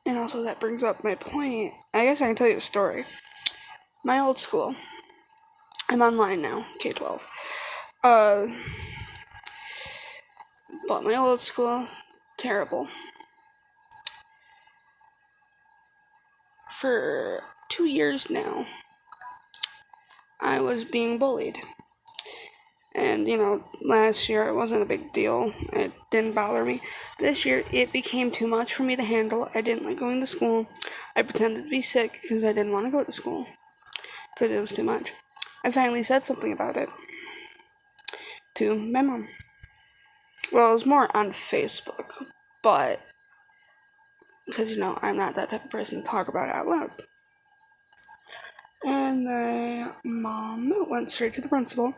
And also that brings up my point. I guess I can tell you a story. My old school. I'm online now, K-12. But my old school, terrible. For 2 years now, I was being bullied. And, last year it wasn't a big deal. It didn't bother me. This year it became too much for me to handle. I didn't like going to school. I pretended to be sick because I didn't want to go to school. Because it was too much. I finally said something about it to my mom. Well, it was more on Facebook, but because, I'm not that type of person to talk about it out loud. And my mom went straight to the principal.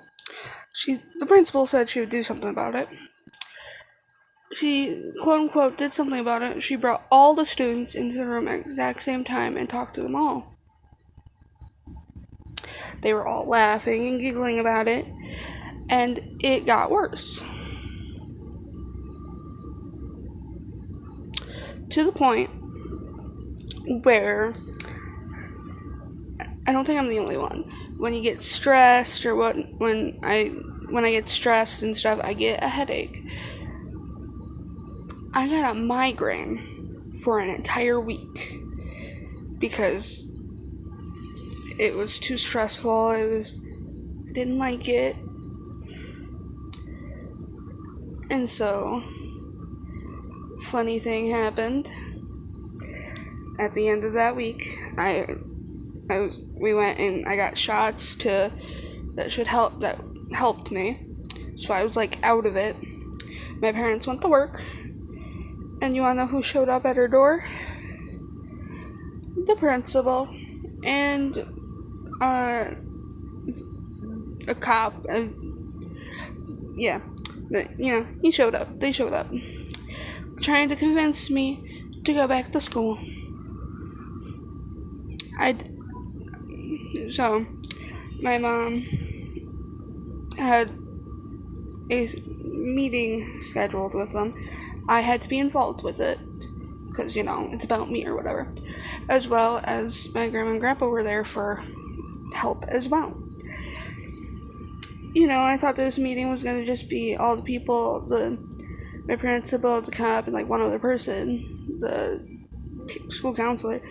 The principal said she would do something about it. She, quote unquote, did something about it. She brought all the students into the room at the exact same time and talked to them all. They were all laughing and giggling about it, and it got worse. To the point where I don't think I'm the only one. When you get stressed or when I get stressed and stuff, I get a headache. I got a migraine for an entire week because it was too stressful. I didn't like it. And so, funny thing happened. At the end of that week, we went and I got shots that helped me. So I was like out of it. My parents went to work. And you wanna know who showed up at her door? The principal. And a cop. Yeah. But, he showed up. They showed up. Trying to convince me to go back to school. So, my mom had a meeting scheduled with them. I had to be involved with it because, it's about me or whatever. As well as my grandma and grandpa were there for help as well. I thought this meeting was going to just be all the people, my principal, the cop, and like one other person, the student counselor,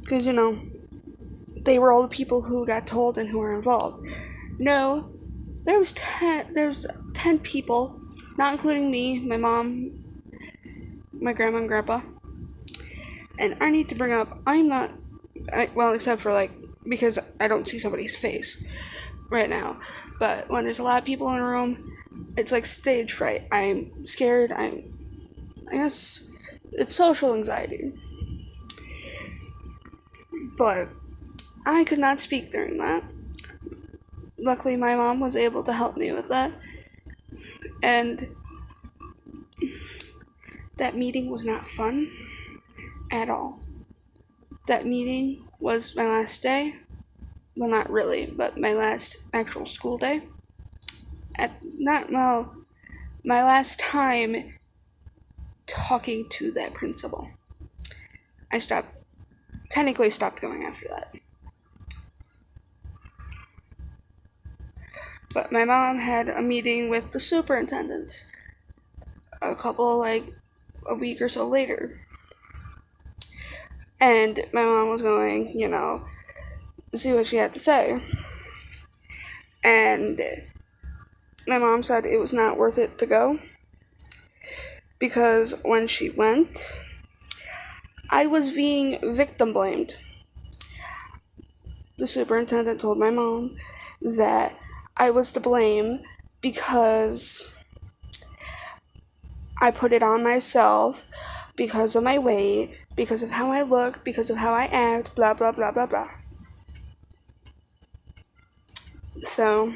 because, they were all the people who got told and who were involved. No, there's 10 people, not including me, my mom, my grandma and grandpa. And I need to bring up, except for because I don't see somebody's face right now. But when there's a lot of people in a room, it's like stage fright. I'm scared. I guess it's social anxiety. But I could not speak during that. Luckily, my mom was able to help me with that. And that meeting was not fun at all. That meeting was my last day. Well, not really, but my last actual school day. My last time talking to that principal. I technically stopped going after that. But my mom had a meeting with the superintendent a week or so later. And my mom was going, see what she had to say. And my mom said it was not worth it to go. Because when she went, I was being victim blamed. The superintendent told my mom that I was to blame because I put it on myself because of my weight, because of how I look, because of how I act, blah, blah, blah, blah, blah. So,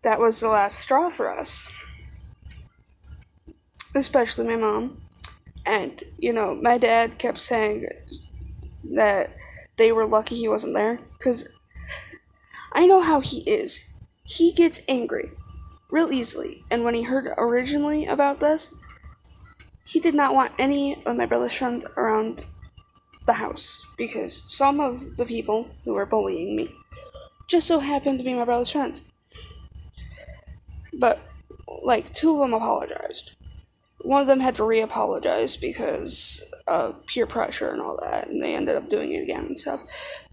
that was the last straw for us. Especially my mom. And, my dad kept saying that they were lucky he wasn't there. Because I know how he is. He gets angry real easily. And when he heard originally about this, he did not want any of my brother's friends around the house because some of the people who were bullying me just so happened to be my brother's friends. But, like, two of them apologized. One of them had to re-apologize because of peer pressure and all that, and they ended up doing it again and stuff.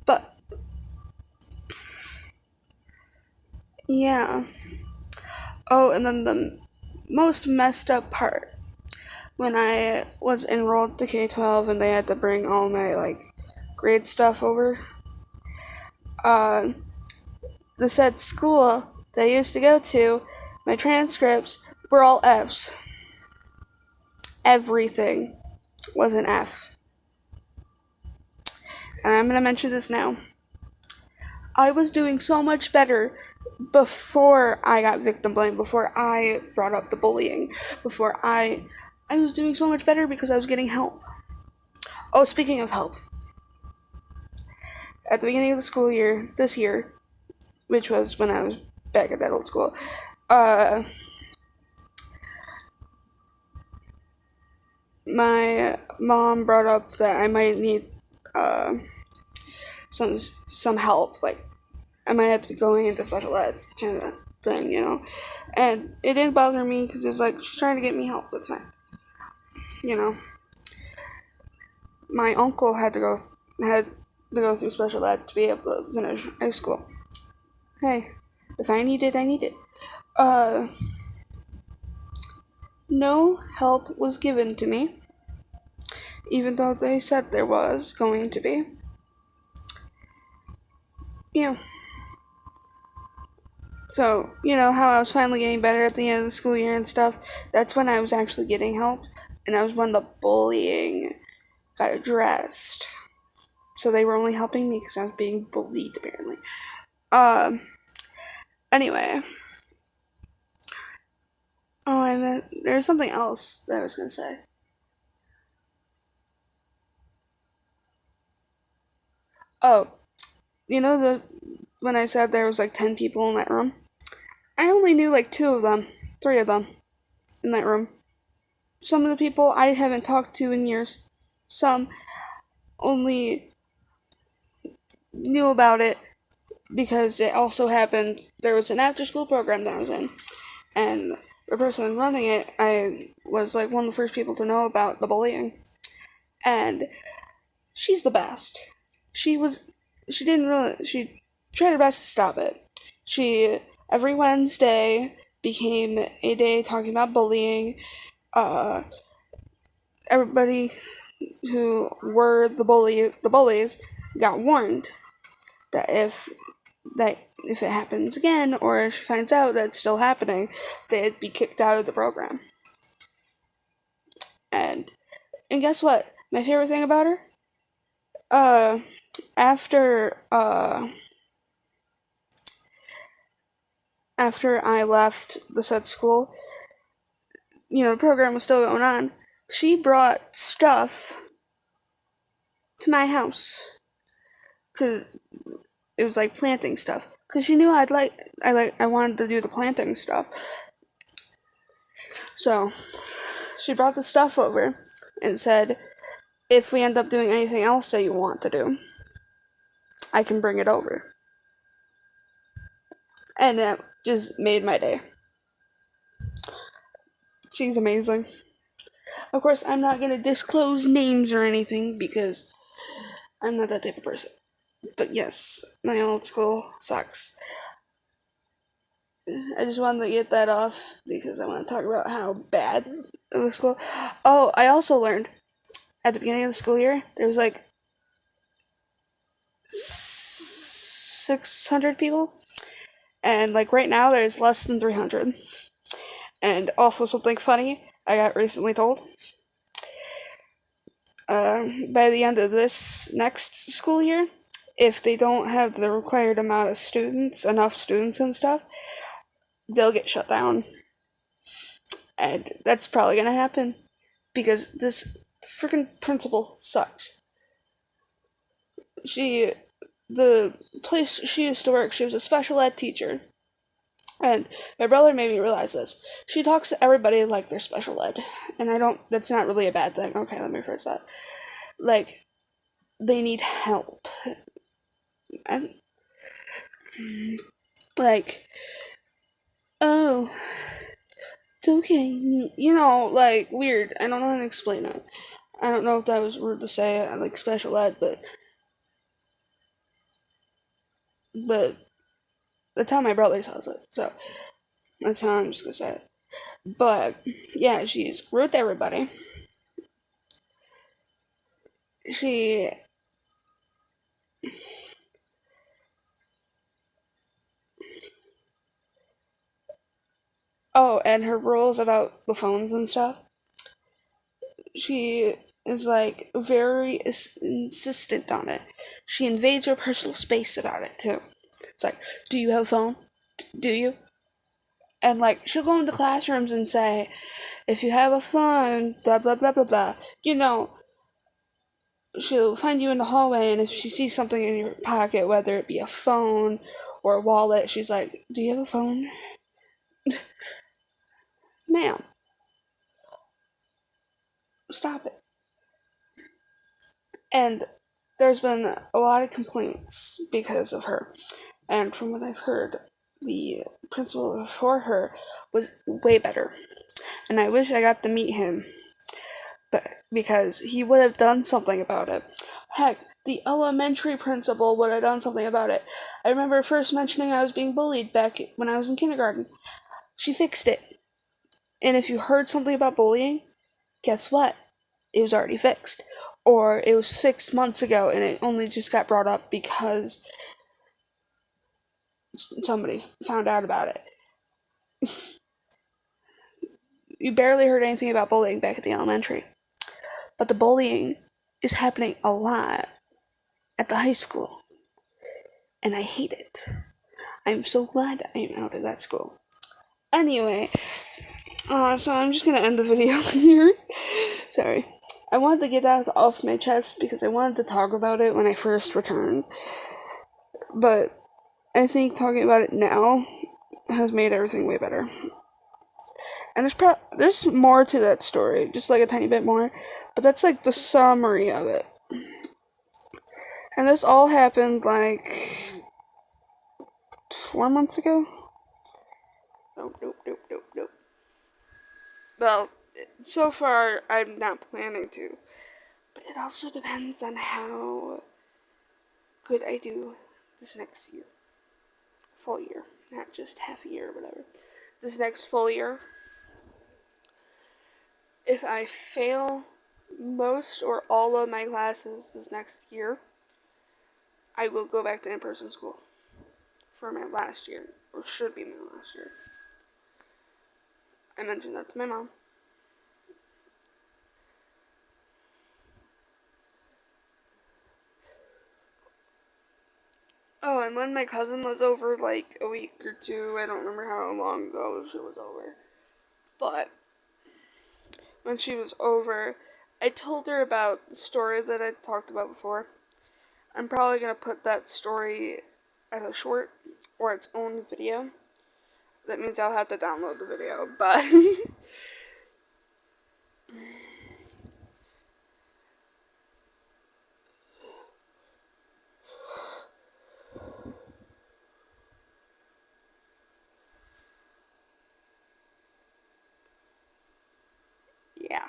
But, yeah. Oh, and then the most messed up part, when I was enrolled to K-12 and they had to bring all my, like, grade stuff over, the said school that I used to go to, my transcripts were all F's. Everything was an F. And I'm going to mention this now. I was doing so much better before I got victim blamed, before I brought up the bullying, before I was doing so much better because I was getting help. Oh, speaking of help, at the beginning of the school year, this year, which was when I was back at that old school, my mom brought up that I might need some help, like I might have to be going into special ed kind of thing, you know. And it didn't bother me because it's like she's trying to get me help. It's fine, you know. My uncle had to go through special ed to be able to finish high school. Hey, if I need it, I need it. No help was given to me, even though they said there was going to be. Yeah. So, you know how I was finally getting better at the end of the school year and stuff? That's when I was actually getting help, and that was when the bullying got addressed. So they were only helping me because I was being bullied, apparently. Anyway. Oh, I meant, there's something else that I was gonna say. Oh, you know when I said there was like 10 people in that room? I only knew like 3 of them in that room. Some of the people I haven't talked to in years. Some only knew about it because it also happened. There was an after school program that I was in, and the person running it, I was like one of the first people to know about the bullying. And she's the best. She tried her best to stop it. She, every Wednesday, became a day talking about bullying. Everybody who were the bullies got warned that if it happens again, or if she finds out that it's still happening, they'd be kicked out of the program. And guess what? My favorite thing about her? After I left the said school, you know, the program was still going on. She brought stuff to my house, 'cause it was like planting stuff. 'Cause she knew I wanted to do the planting stuff. So she brought the stuff over and said, if we end up doing anything else that you want to do, I can bring it over. And that just made my day. She's amazing. Of course, I'm not gonna disclose names or anything because I'm not that type of person. But yes, my old school sucks. I just wanted to get that off because I want to talk about how bad it was school. Oh, I also learned at the beginning of the school year, there was like 600 people. And like right now, there's less than 300. And also something funny I got recently told. By the end of this next school year, if they don't have the required amount of enough students and stuff, they'll get shut down. And that's probably gonna happen because this freaking principal sucks. The place she used to work, she was a special ed teacher. And my brother made me realize this. She talks to everybody like they're special ed. And that's not really a bad thing. Okay, let me rephrase that. Like, they need help. And, like, oh, it's okay. Like, weird. I don't know how to explain it. I don't know if that was rude to say, like, special ed, but that's how my brother says it. So, that's how I'm just gonna say it. But, yeah, she's rude to everybody. She Oh, and her rules about the phones and stuff. She is like very insistent on it. She invades your personal space about it too. It's like, do you have a phone? Do you? And like, she'll go into classrooms and say, if you have a phone, blah blah blah blah blah. She'll find you in the hallway, and if she sees something in your pocket, whether it be a phone or a wallet, she's like, do you have a phone? Ma'am, stop it. And there's been a lot of complaints because of her. And from what I've heard, the principal before her was way better. And I wish I got to meet him, but because he would have done something about it. Heck, the elementary principal would have done something about it. I remember first mentioning I was being bullied back when I was in kindergarten. She fixed it. And if you heard something about bullying, guess what? It was already fixed. Or it was fixed months ago and it only just got brought up because somebody found out about it. You barely heard anything about bullying back at the elementary. But the bullying is happening a lot at the high school. And I hate it. I'm so glad I am out of that school. Anyway, so I'm just gonna end the video here. Sorry. I wanted to get that off my chest because I wanted to talk about it when I first returned. But I think talking about it now has made everything way better. And there's more to that story, just like a tiny bit more, but that's like the summary of it. And this all happened like 4 months ago. Nope. Well, so far I'm not planning to, but it also depends on how good I do this next year, full year, not just half a year or whatever. This next full year, if I fail most or all of my classes this next year, I will go back to in-person school for my last year, or should be my last year. I mentioned that to my mom. Oh, and when my cousin was over, like a week or two, I don't remember how long ago she was over, but when she was over, I told her about the story that I talked about before. I'm probably going to put that story as a short or its own video. That means I'll have to download the video, but yeah.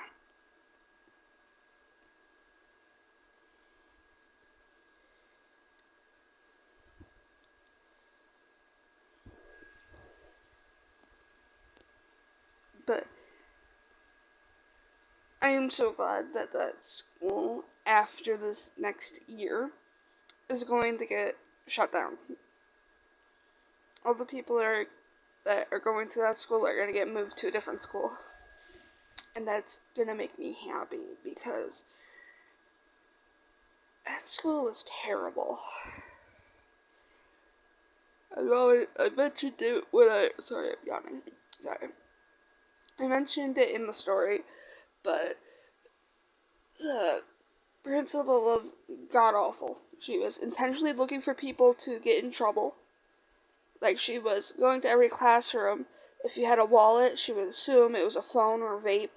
But I am so glad that that school, after this next year, is going to get shut down. All the people that are going to that school are going to get moved to a different school. And that's going to make me happy because that school was terrible. I mentioned it when sorry, I'm yawning. Sorry. I mentioned it in the story, but the principal was god awful. She was intentionally looking for people to get in trouble, Like, she was going to every classroom. If you had a wallet, she would assume it was a phone or a vape.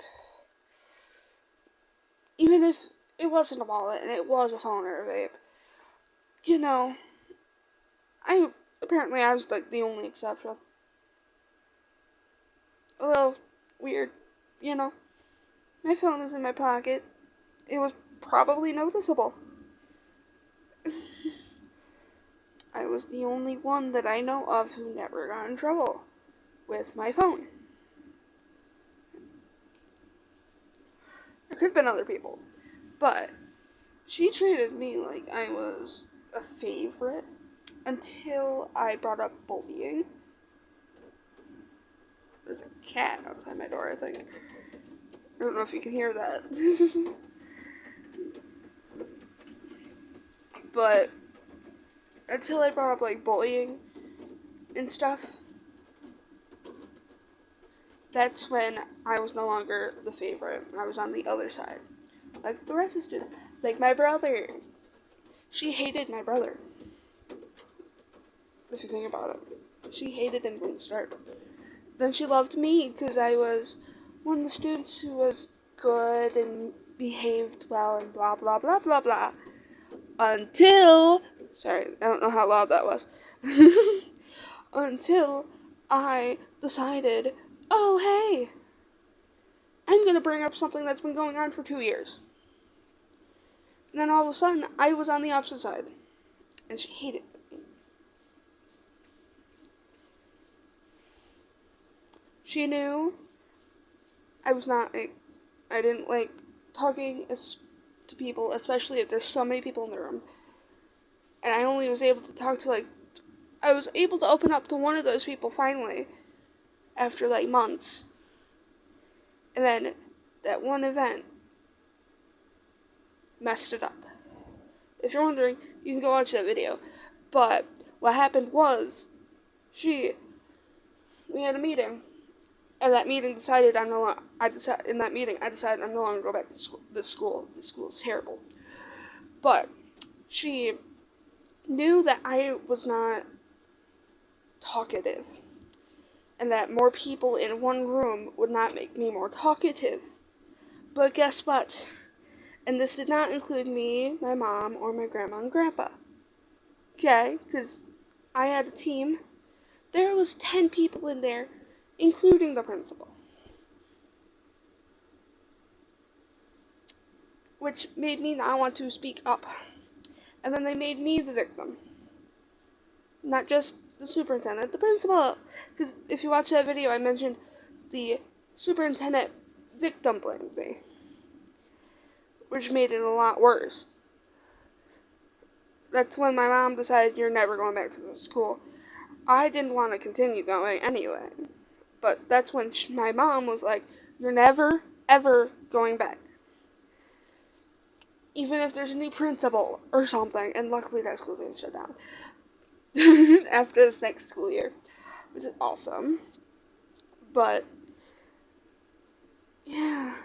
Even if it wasn't a wallet and it was a phone or a vape. You know, I was like the only exception. A little weird, you know. My phone was in my pocket. It was probably noticeable. I was the only one that I know of who never got in trouble with my phone. There could have been other people, but she treated me like I was a favorite until I brought up bullying. There's a cat outside my door, I think. I don't know if you can hear that. But until I brought up like bullying and stuff, that's when I was no longer the favorite. I was on the other side. Like the rest of the students. Like my brother. She hated my brother. If you think about it. She hated him from the start. Then she loved me because I was one of the students who was good and behaved well and blah blah blah blah blah. Until, sorry, I don't know how loud that was. Until I decided, oh hey, I'm going to bring up something that's been going on for 2 years. And then all of a sudden, I was on the opposite side. And she hated me. She knew I didn't like talking to people, especially if there's so many people in the room. And I only was able to talk to I was able to open up to one of those people finally, after like months. And then that one event messed it up. If you're wondering, you can go watch that video. But what happened was, we had a meeting, and that meeting decided I decided I'm no longer going back to school. This school is terrible. But she knew that I was not talkative, and that more people in one room would not make me more talkative. But guess what? And this did not include me, my mom, or my grandma and grandpa. Okay? Because I had a team. There was 10 people in there, including the principal. Which made me not want to speak up. And then they made me the victim. Not just the superintendent, the principal. Because if you watch that video, I mentioned the superintendent victim blamed me. Which made it a lot worse. That's when my mom decided you're never going back to the school. I didn't want to continue going anyway. But that's when my mom was like, you're never, ever going back. Even if there's a new principal or something. And luckily that school didn't shut down. After this next school year. Which is awesome. But, yeah.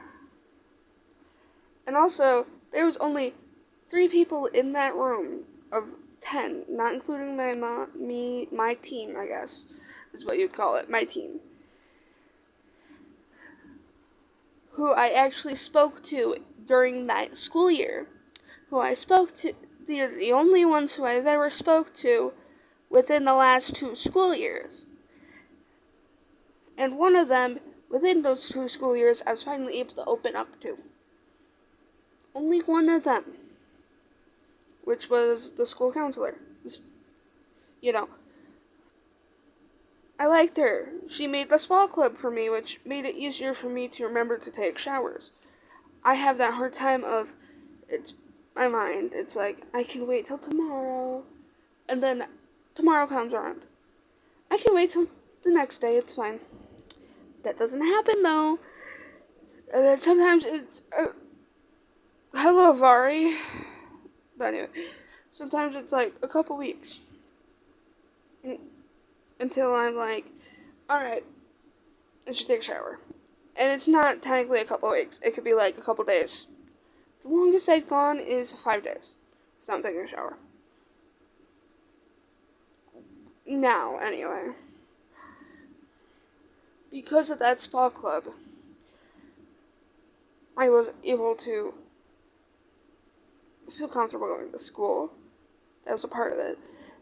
And also, there was only 3 people in that room of 10, not including my team, I guess, is what you'd call it, my team, who I actually spoke to during that school year, who I spoke to, the only ones who I've ever spoke to within the last 2 school years. And one of them, within those 2 school years, I was finally able to open up to. Only one of them. Which was the school counselor. You know, I liked her. She made the spa club for me, which made it easier for me to remember to take showers. I have that hard time of, it's my mind. It's like, I can wait till tomorrow. And then tomorrow comes around. I can wait till the next day, it's fine. That doesn't happen though. And then sometimes it's, hello Vari. But anyway, sometimes it's like a couple weeks. Until I'm like, alright, I should take a shower. And it's not technically a couple weeks. It could be like a couple days. The longest I've gone is 5 days without taking a shower. Now, anyway, because of that spa club, I was able to feel comfortable going to school. That was a part of it.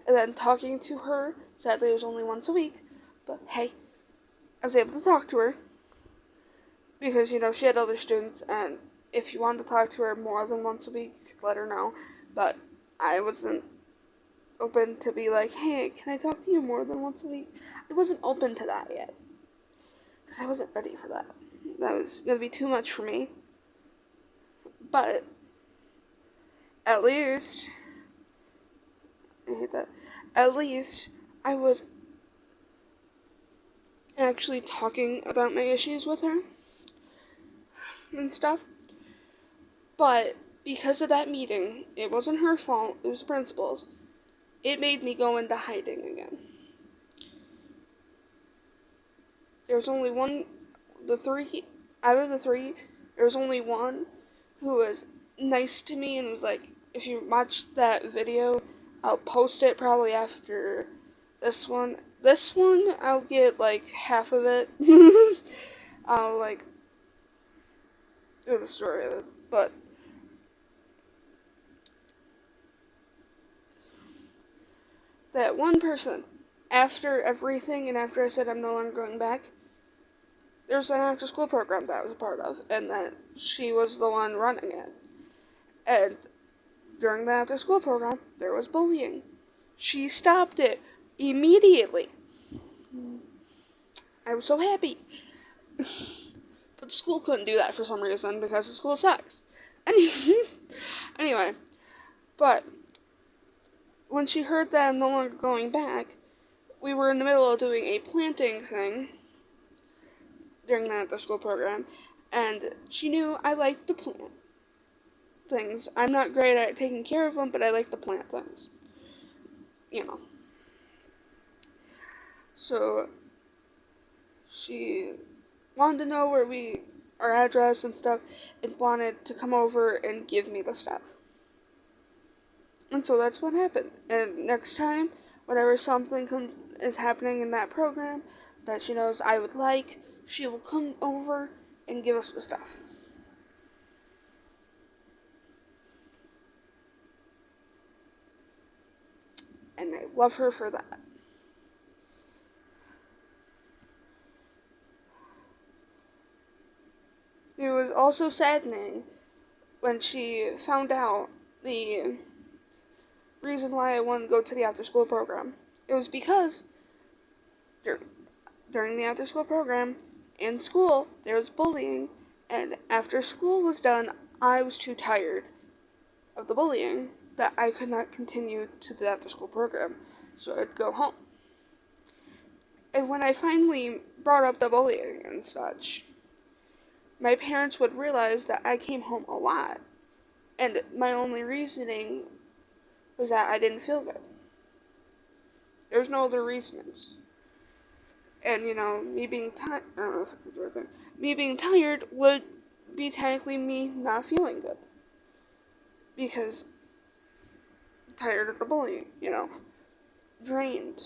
And then talking to her, sadly it was only once a week, but hey, I was able to talk to her because, she had other students, and if you wanted to talk to her more than once a week, let her know. But I wasn't open to be like, hey, can I talk to you more than once a week? I wasn't open to that yet because I wasn't ready for that. That was going to be too much for me. But at least, I hate that, at least I was actually talking about my issues with her and stuff. But because of that meeting, it wasn't her fault, it was the principal's. It made me go into hiding again. There was only one, out of the three, there was only one who was nice to me and was like, if you watch that video, I'll post it probably after this one. This one, I'll get like half of it. I'll like do the story of it, but that one person, after everything and after I said I'm no longer going back, there's an after school program that I was a part of, and that she was the one running it. And during the after school program, there was bullying. She stopped it immediately. I was so happy. But the school couldn't do that for some reason because the school sucks. Anyway, but when she heard that I'm no longer going back, we were in the middle of doing a planting thing during that after school program, and she knew I liked to plant things. I'm not great at taking care of them, but I like to plant things. So she wanted to know our address and stuff, and wanted to come over and give me the stuff. And so that's what happened. And next time, whenever something is happening in that program that she knows I would like, she will come over and give us the stuff. And I love her for that. It was also saddening when she found out the reason why I wanted to go to the after school program. It was because during the after school program in school there was bullying, and after school was done, I was too tired of the bullying that I could not continue to the after school program, so I'd go home. And when I finally brought up the bullying and such, my parents would realize that I came home a lot, and my only reasoning was that I didn't feel good. There was no other reasons. And, me being tired, I don't know if it's the right thing, me being tired would be technically me not feeling good. Because tired of the bullying, drained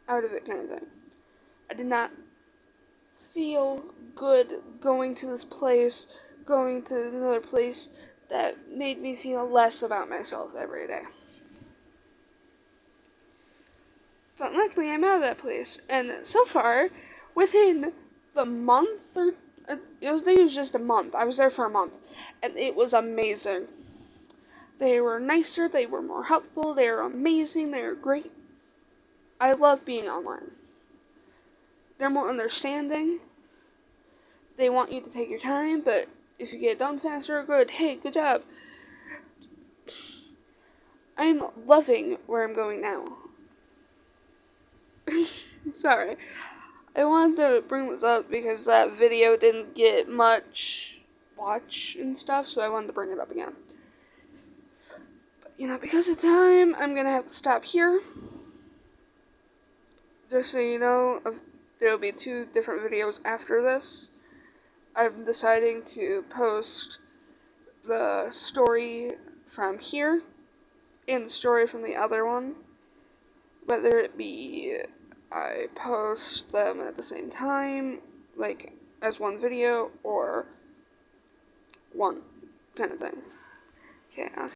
out of it kind of thing. I did not feel good going to this place, going to another place that made me feel less about myself every day. But luckily I'm out of that place, and so far, within the month, I think it was just a month, I was there for a month, and it was amazing. They were nicer, they were more helpful, they were amazing, they were great. I love being online. They're more understanding. They want you to take your time, but if you get it done faster, good. Hey, good job. I'm loving where I'm going now. Sorry. I wanted to bring this up because that video didn't get much watch and stuff, so I wanted to bring it up again. But, because of time, I'm going to have to stop here. Just so you know, there will be 2 different videos after this. I'm deciding to post the story from here and the story from the other one whether it be I post them at the same time, like as one video, or one kind of thing. Okay,